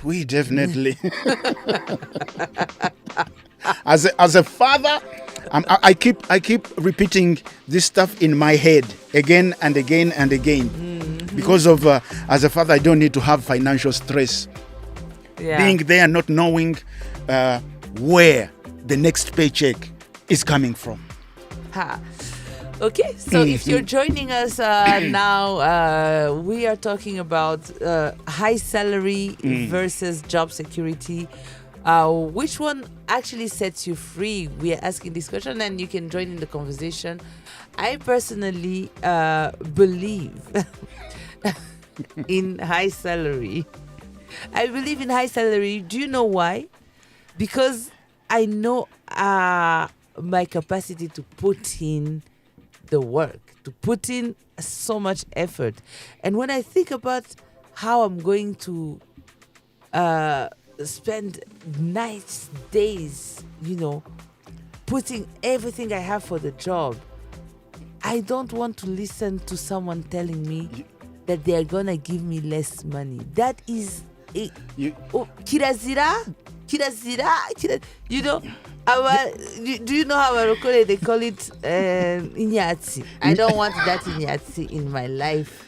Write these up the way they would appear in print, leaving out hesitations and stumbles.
We definitely. As a father, I keep repeating this stuff in my head again and again and again, because of as a father, I don't need to have financial stress. Yeah. Being there, not knowing where the next paycheck is coming from. Ha. Okay, so if you're joining us now, we are talking about high salary versus job security. Which one actually sets you free? We are asking this question, and you can join in the conversation. I personally believe in high salary. I believe in high salary. Do you know why? Because I know my capacity to put in the work, to put in so much effort. And when I think about how I'm going to spend nights, days, putting everything I have for the job, I don't want to listen to someone telling me that they're gonna give me less money. That is kirazira. Do you know how they call it inyatsi? I don't want that inyatsi in my life.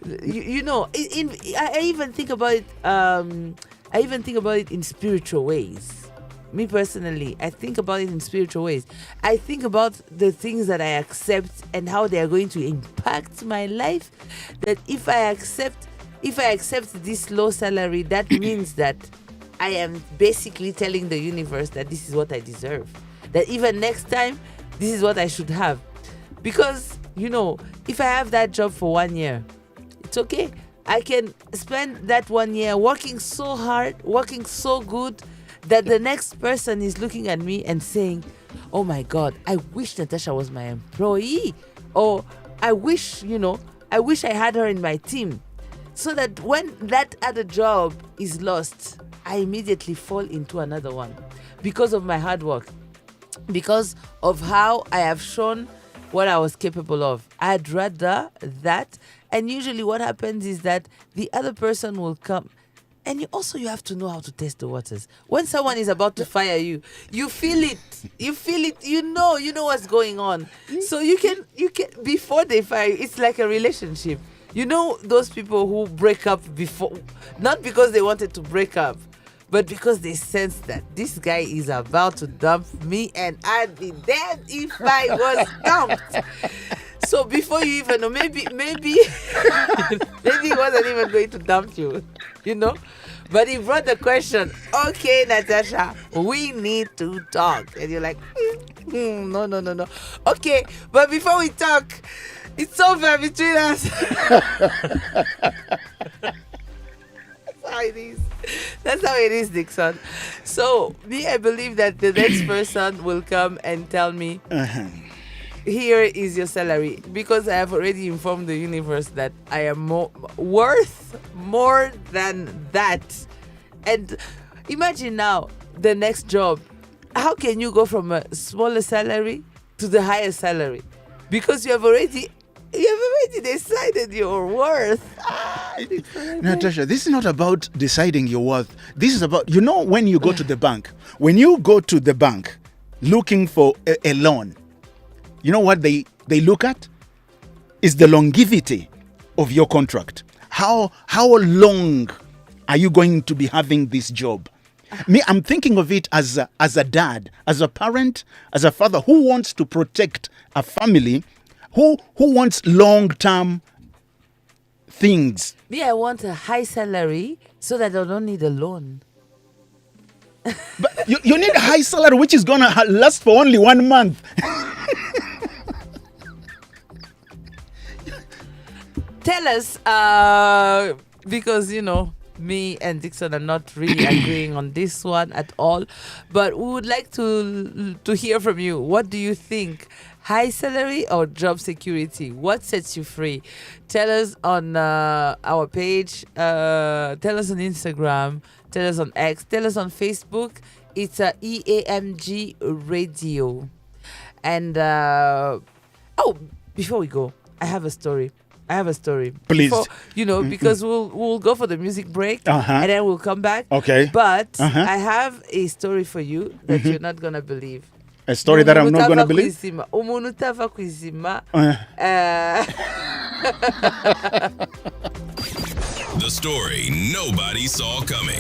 I even think about it. I even think about it in spiritual ways. Me personally, I think about it in spiritual ways. I think about the things that I accept and how they are going to impact my life. That if I accept this low salary, that means that I am basically telling the universe that this is what I deserve. That even next time, this is what I should have. Because, if I have that job for 1 year, it's okay. I can spend that 1 year working so hard, working so good, that the next person is looking at me and saying, oh my God, I wish Natasha was my employee. Or I wish I had her in my team. So that when that other job is lost, I immediately fall into another one because of my hard work, because of how I have shown what I was capable of. I'd rather that. And usually what happens is that the other person will come. And you have to know how to test the waters. When someone is about to fire you, you feel it. You know what's going on. So you can before they fire you, it's like a relationship. Those people who break up before, not because they wanted to break up, but because they sense that this guy is about to dump me and I'd be dead if I was dumped. So before you even know, maybe he wasn't even going to dump you, But he brought the question, okay, Natasha, we need to talk. And you're like, no. Okay, but before we talk, it's over between us. That's how it is, Dixon. So, I believe that the next person will come and tell me, here is your salary. Because I have already informed the universe that I am worth more than that. And imagine now, the next job. How can you go from a smaller salary to the higher salary? Because you have already decided your worth. Natasha, this is not about deciding your worth. This is about, when you go to the bank, looking for a loan, you know what they look at? Is the longevity of your contract. How long are you going to be having this job? Me, I'm thinking of it as a dad, as a parent, as a father who wants to protect a family, who wants long-term things. Me, I want a high salary so that I don't need a loan. But you need a high salary which is going to last for only 1 month. Tell us, because, me and Dixon are not really agreeing on this one at all. But we would like to hear from you. What do you think? High salary or job security? What sets you free? Tell us on our page. Tell us on Instagram. Tell us on X. Tell us on Facebook. It's EAMG Radio. And, before we go, I have a story. I have a story. Please. Because we'll go for the music break Uh-huh. and then we'll come back. Okay. But Uh-huh. I have a story for you that you're not gonna believe. A story that I'm not going to believe? Umuntu utava kwizima. The story nobody saw coming.